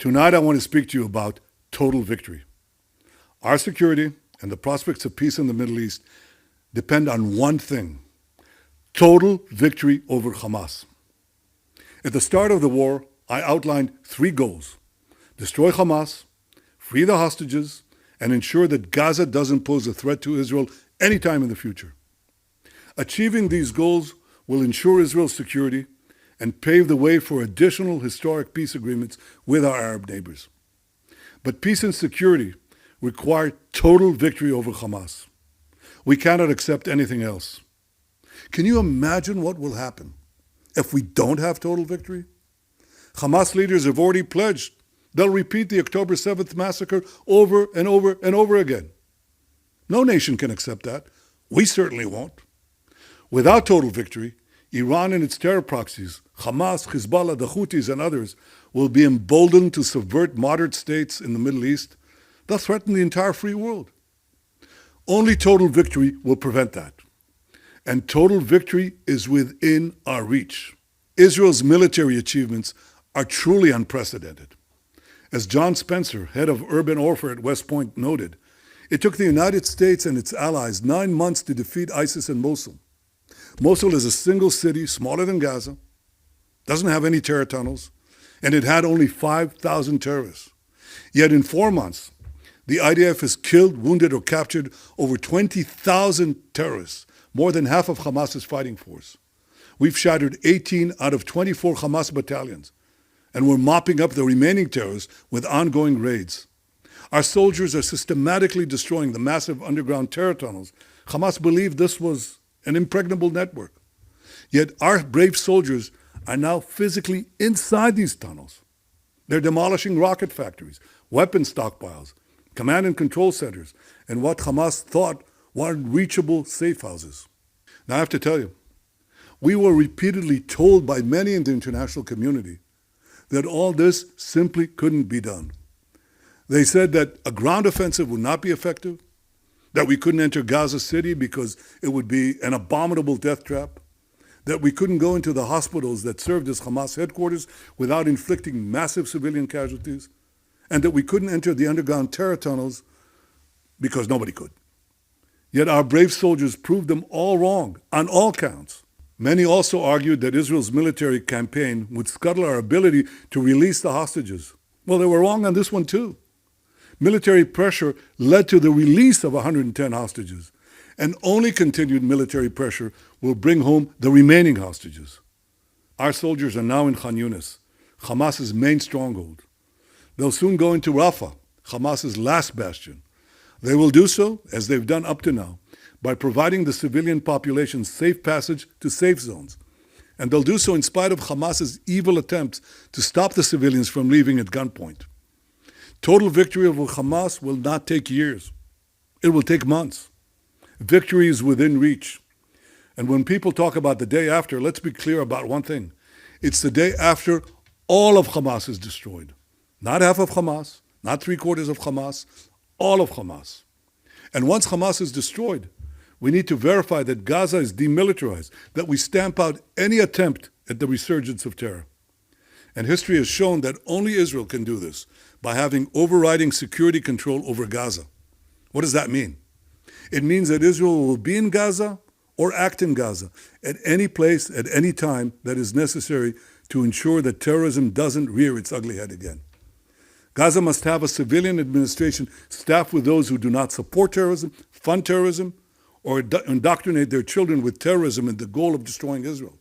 Tonight, I want to speak to you about total victory. Our security and the prospects of peace in the Middle East depend on one thing: total victory over Hamas. At the start of the war, I outlined three goals: destroy Hamas, free the hostages, and ensure that Gaza doesn't pose a threat to Israel anytime in the future. Achieving these goals will ensure Israel's security and pave the way for additional historic peace agreements with our Arab neighbors. But peace and security require total victory over Hamas. We cannot accept anything else. Can you imagine what will happen if we don't have total victory? Hamas leaders have already pledged they'll repeat the October 7th massacre over and over and over again. No nation can accept that. We certainly won't. Without total victory, Iran and its terror proxies, Hamas, Hezbollah, the Houthis, and others, will be emboldened to subvert moderate states in the Middle East. They'll threaten the entire free world. Only total victory will prevent that. And total victory is within our reach. Israel's military achievements are truly unprecedented. As John Spencer, head of urban warfare at West Point, noted, it took the United States and its allies 9 months to defeat ISIS in Mosul. Mosul is a single city, smaller than Gaza, doesn't have any terror tunnels, and it had only 5,000 terrorists. Yet in 4 months, the IDF has killed, wounded, or captured over 20,000 terrorists, more than half of Hamas's fighting force. We've shattered 18 out of 24 Hamas battalions, and we're mopping up the remaining terrorists with ongoing raids. Our soldiers are systematically destroying the massive underground terror tunnels. Hamas believed this was an impregnable network. Yet our brave soldiers are now physically inside these tunnels. They're demolishing rocket factories, weapon stockpiles, command and control centers, and what Hamas thought were unreachable safe houses. Now I have to tell you, we were repeatedly told by many in the international community that all this simply couldn't be done. They said that a ground offensive would not be effective, that we couldn't enter Gaza City because it would be an abominable death trap, that we couldn't go into the hospitals that served as Hamas headquarters without inflicting massive civilian casualties, and that we couldn't enter the underground terror tunnels because nobody could. Yet our brave soldiers proved them all wrong on all counts. Many also argued that Israel's military campaign would scuttle our ability to release the hostages. Well, they were wrong on this one too. Military pressure led to the release of 110 hostages, and only continued military pressure will bring home the remaining hostages. Our soldiers are now in Khan Yunis, Hamas's main stronghold. They'll soon go into Rafah, Hamas's last bastion. They will do so, as they've done up to now, by providing the civilian population safe passage to safe zones. And they'll do so in spite of Hamas's evil attempts to stop the civilians from leaving at gunpoint. Total victory over Hamas will not take years. It will take months. Victory is within reach. And when people talk about the day after, let's be clear about one thing. It's the day after all of Hamas is destroyed. Not half of Hamas, not 3/4 of Hamas, all of Hamas. And once Hamas is destroyed, we need to verify that Gaza is demilitarized, that we stamp out any attempt at the resurgence of terror. And history has shown that only Israel can do this by having overriding security control over Gaza. What does that mean? It means that Israel will be in Gaza or act in Gaza at any place, at any time that is necessary to ensure that terrorism doesn't rear its ugly head again. Gaza must have a civilian administration staffed with those who do not support terrorism, fund terrorism, or indoctrinate their children with terrorism in the goal of destroying Israel.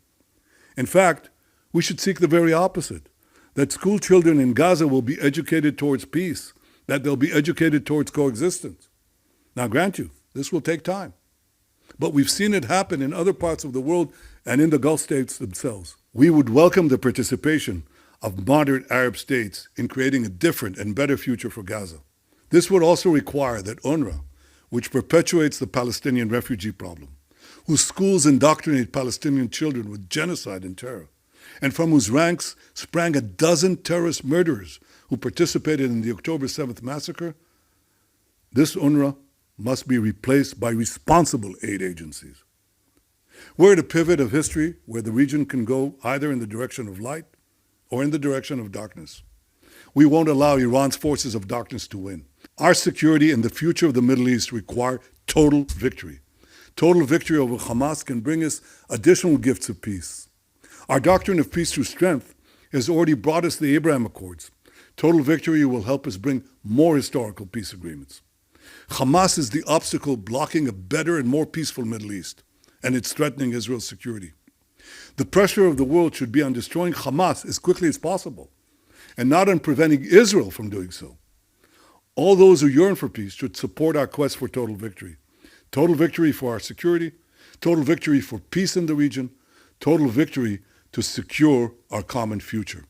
In fact, we should seek the very opposite, that school children in Gaza will be educated towards peace, that they'll be educated towards coexistence. Now, grant you, this will take time. But we've seen it happen in other parts of the world and in the Gulf states themselves. We would welcome the participation of moderate Arab states in creating a different and better future for Gaza. This would also require that UNRWA, which perpetuates the Palestinian refugee problem, whose schools indoctrinate Palestinian children with genocide and terror, and from whose ranks sprang a dozen terrorist murderers who participated in the October 7th massacre, this UNRWA must be replaced by responsible aid agencies. We're at a pivot of history where the region can go either in the direction of light or in the direction of darkness. We won't allow Iran's forces of darkness to win. Our security and the future of the Middle East require total victory. Total victory over Hamas can bring us additional gifts of peace. Our doctrine of peace through strength has already brought us the Abraham Accords. Total victory will help us bring more historical peace agreements. Hamas is the obstacle blocking a better and more peaceful Middle East, and it's threatening Israel's security. The pressure of the world should be on destroying Hamas as quickly as possible, and not on preventing Israel from doing so. All those who yearn for peace should support our quest for total victory. Total victory for our security, total victory for peace in the region, total victory to secure our common future.